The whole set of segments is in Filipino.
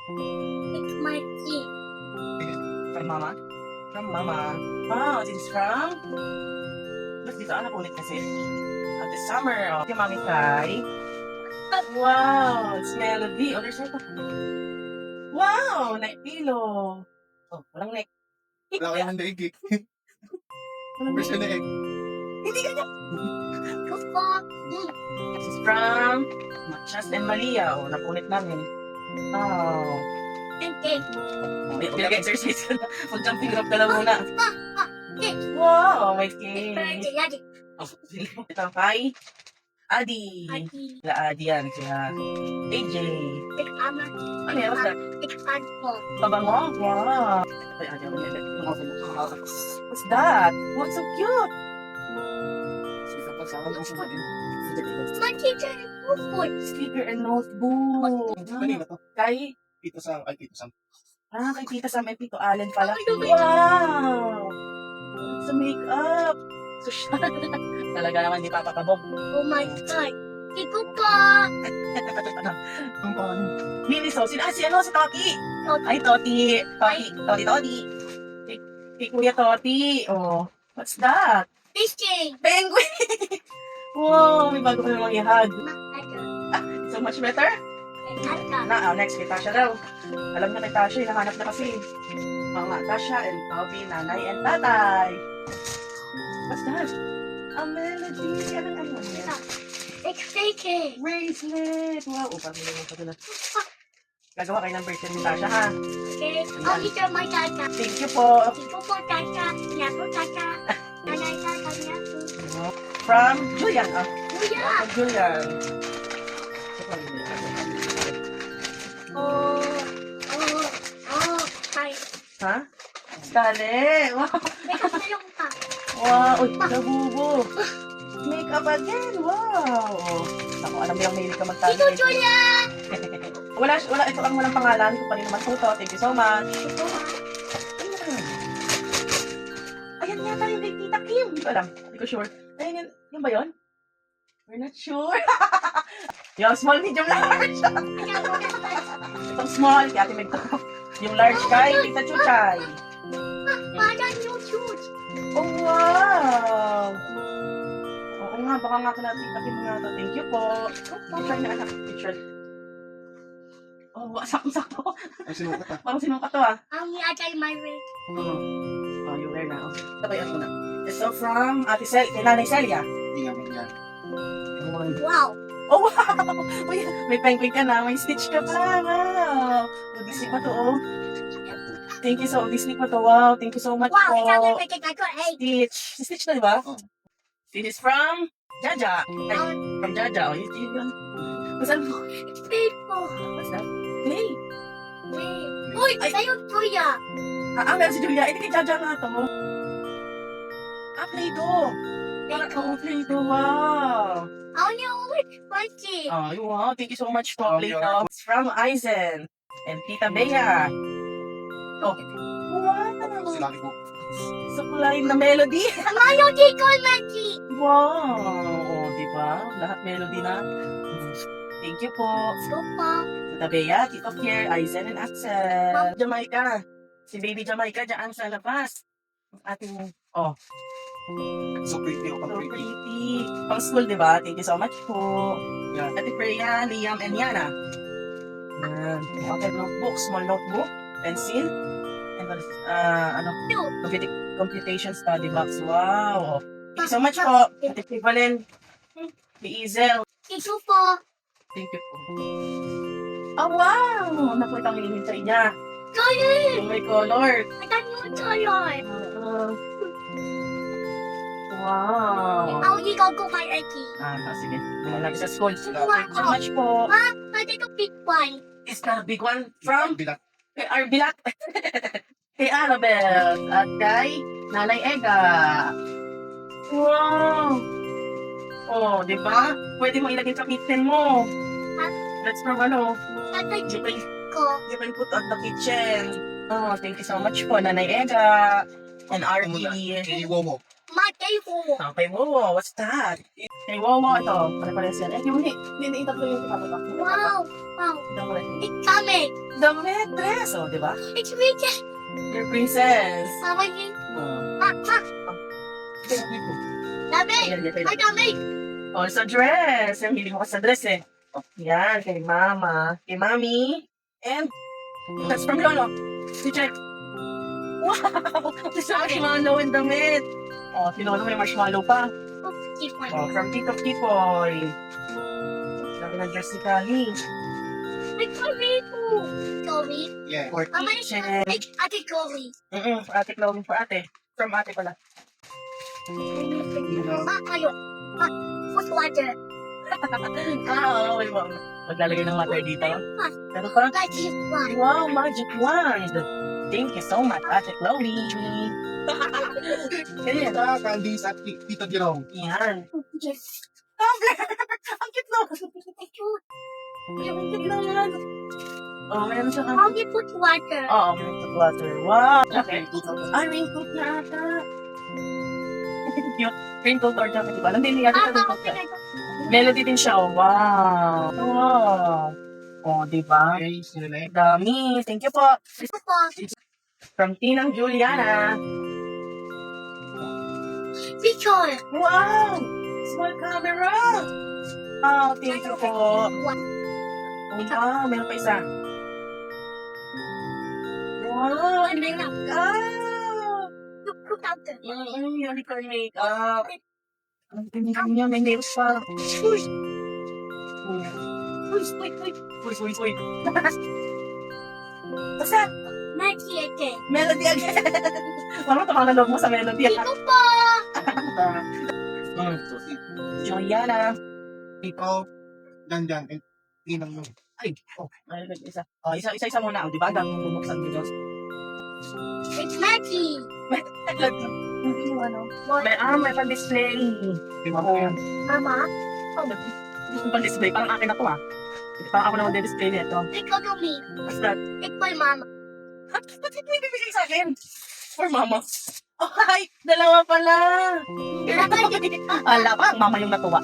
It's my key. From Mama? From Mama. Wow, this is from? Ba't dito? Anak ulit kasi. Ate Summer. Oh. Si Mami Kai. Wow, it's Melody. Oh, there's neck. Wow, neck pillow. Oh, walang neck. Wala kayang naig. Walang Where's neck. the naig? Hindi ganyan. Kuko. This is from Machas and Malia. Oh, napunit namin. Wow. And cake. Pinag-exercise ka na. Mag-jumping rope ka na muna. Cake. Wow, may Birthday, cake. Daddy. Ito kay Adi. Adi. Sila Adi yan. Sila AJ. Big Mama. Ano yan? What's that? Big Papa. Pabango? Wow. Ay, Adi, ako nila. What's that? What's so cute? My teacher is food. Sticker and notebook. Kanina to? Kay, Tito Sam. Ay, Tito Sam. kay Tita Sam and Tito Allen pala. Ano ba? Wow! It's a makeup. So, talaga naman di papakabog. Oh my God. Iko pa. Ang paano? Mini so, si Toti. Ay, Toti. Toti. Kay Kuya Toti. Oh, what's that? Fishing. Penguin! Wow, may bago ka namang ihag. Mama. So much better? Next kay Tasha daw. Alam na kay Tasha, hinahanap na kasi. Mga Tasha and Toby, nanay and tatay. What's that? A melody. Ano yan? It's fishing. Bracelet. Wow, pagkakita mo pagkakita. Gagawa kayo ng bracelet ni Tasha, ha? Okay. I'll eat my tata. Thank you po. Iko po tata. Yapo tata. Nanay tata. Yapo. From Julian. Kuya. From Julian. Hi. Ha? Skale. Wow. May kasalong pa. Wow. Uy, nabubo. Makeup again. Wow. Ako, alam mo yung mahilig ka magtali. Tito Julia. Wala, ito ang walang pangalan. Kung kanino man tuto. Thank you so much. Ayan yata yung kay Tita Kim. Hindi ko alam. Hindi ko sure. Ayun, yun ba yun? We're not sure. Yung small, medium, large. Itong small, kaya Ate Meg to. Yung large kay Tita Chuchay. Parang yung shoes. Oh, wow. Oo nga, baka nga kina Tita Kim nga to. Thank you po. Try na anak. Picture. Oh, sakto. Ay, sinukat ah. Parang sinukat to ah. Ang atay my ring. Oh, you wear na. Okay. Tabayan mo na. So from Ate kay Nanay Celia. Hindi namin yan. Wow. Oh, wow! Uy, may penguin ka na. May stitch ka pa. Wow! Oh, Disney pa to, oh. Thank you so Disney pa to. Wow, thank you so much Wow, ikaw po. na nagkakago. Hey. Stitch. Stitch na, di ba? Oh. This is from Jaja. Ay, from Jaja. Oh, yun. Masan mo? It's painful. What's that? Hey! Uy, Ay. sa'yo, Kuya. Meron si Julia. Hindi kay Jaja nga to. Play-Doh. Play-Doh. Wow. Oh no, it's funky. Oh, wow. Thank you so much po, Play-Doh. It's from Aizen and Tita Bea. Oh. Wow. Sila ko. Sa kulay na melody. Amayo di ko, Maki. Wow. Oh, di ba? Lahat melody na. Thank you po. So pa. Tita Bea, Tito Kier, Aizen, and Axel. Jamaica. Si Baby Jamaica dyan sa labas. Ating, oh, So pretty. so pretty. Pang school, di ba? Thank you so much po. Yan. Ate Freya, Liam, and Yana. Yan. Okay, notebook, small notebook, pencil, and computation study box. Wow. Thank you so much po. Ate Evelyn, Easel. Ito po. Thank you po. Oh, wow! Naku, itong hinihintay niya. Color. Yung may color. Atan mo color. Wow. Ako di ko kay Aki. Sige. Dala lagi sa school. Wow. Thank you so much po. Ate ko big one. Is the big one from Bilat. kay Arbilat. Kay Annabelle. At kay Nanay Ega. Wow. Oh, di ba? Pwede mo ilagay sa kitchen mo. That's from ano? Ate You can, ko. you can put on the kitchen. Oh, thank you so much po, Nanay Ega. And RP. Iiwo mo. Matay ko. Kay Wowo, what's that? Kay Wowo, ito. Pare-pares yan. Hindi, itatlo yung pinapata. Wow. Wow. Ito mo rin. It's coming. Damit, dress. O, di ba? It's Rita. Your princess. Mama yun. Oh. Dami. Ayan, yan, Ay, dami. Oh, sa dress. Yung hiling mo ka sa dress eh. Oh, yan, kay mama. Kay mami. And, that's from Lolo. Si Check. Wow! Si marshmallow and damit. Oh, si Lolo may marshmallow pa. Oh, from Tito Kipoy. Sabi ng dress ni Kali. Ay, Chloe po. Chloe. Yeah. For Mama, kitchen. ay, ate Chloe. For ate Chloe, for ate. From ate pala. Kayo. Food water. Oo, may mga maglalagay ng water dito. Pero parang, Guys, you one. wow, magic wand. Thank you so much, ate Chloe. Ganyan. Sa candies at Tito Jerome. Yan. Yes. Tumbler! Ang cute naman. Ang cute naman. Oh, meron siya How you put water? Oo, may put water. Wow! Okay. Okay. Ay, raincoat na ata. Cute. Raincoat or jacket, diba? Hindi yata sa raincoat ka. Melody din siya, oh. Wow. Wow. Oh, diba? Okay, sino na Dami. Thank you po. Papa. From Tinang Juliana. Picture. Wow! Small camera! Oh, thank you po. Wow, meron pa isa. Wow, ang makeup! Put out there. Yung ikaw yung makeup. Ang tingin niya, may nails pa. Uy! Uy! Basta, Maggie again. melody again. Parang tumakalog mo sa melody. Dito pa. Juliana. Ito, dandan, and inang mo. Ay, may isa. Oh, isa muna. Oh, di ba? Ang dami mong bubuksan dito. It's Maggie. Hindi yung ano. May pan-display. Di ba yan? Mama. Oh, may pan-display. Parang akin na to ah. Parang ako na mag-display nito. Ikaw to me. What's that? It's my mama. Ba't hindi bibigay sa akin? For mama. Oh, hi! Dalawa pala! Ala pa, mama yung natuwa.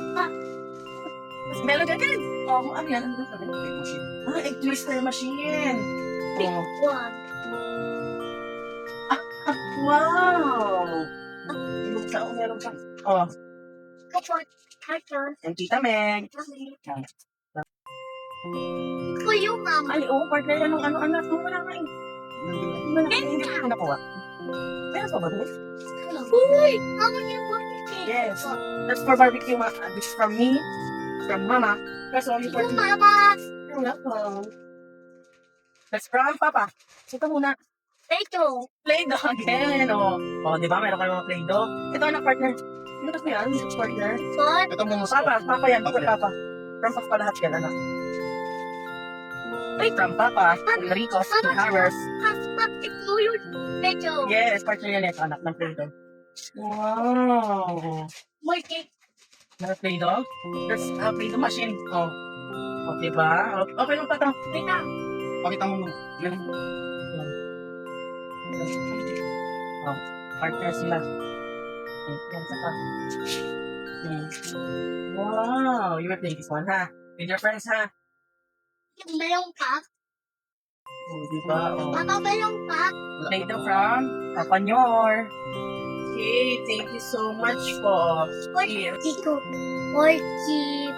Mas meron again. Oh, ano yan? Ano sabi? Big machine. Ah, egg twister machine. Oh. One. Wow! Yung tao meron pa. Oh, Carton. yung tita Meg. For you, mama. Ay, oh, partner yan ng ano-ano. Wala nga eh. Hindi ko nakuha. Meron pa ba ito? Uy, mama, you want to Yes. That's for barbecue, this is from me, from mama. That's only for You, mama. You're welcome. That's from papa. Ito muna. Ito. Play-Doh again. Oh, di ba? Meron kayo mga Play-Doh. Ito anak partner. Ano ba yan? Partner. Son. Ito mo Papa yan. From papa. From papa lahat yan, anak. Ay, from papa. Enrico, to Harris. Ito yung ito. Yes, partner yan ito, anak ng Play-Doh. Wow. My cake. Meron Play-Doh? There's a Play-Doh machine. Oh. O, diba? Okay lang pa ito. Wait na. Pakita mo mo. Yan. Oh, partner sila. Yan sa pa. Wow, you will play this one, ha? With your friends, ha? Yung mayong pack. Oh, diba? Oh. Papa, mayong pack. Play-Doh from Papa Nyor. Okay, thank you so much po. Or Here. Chico. Or Chief.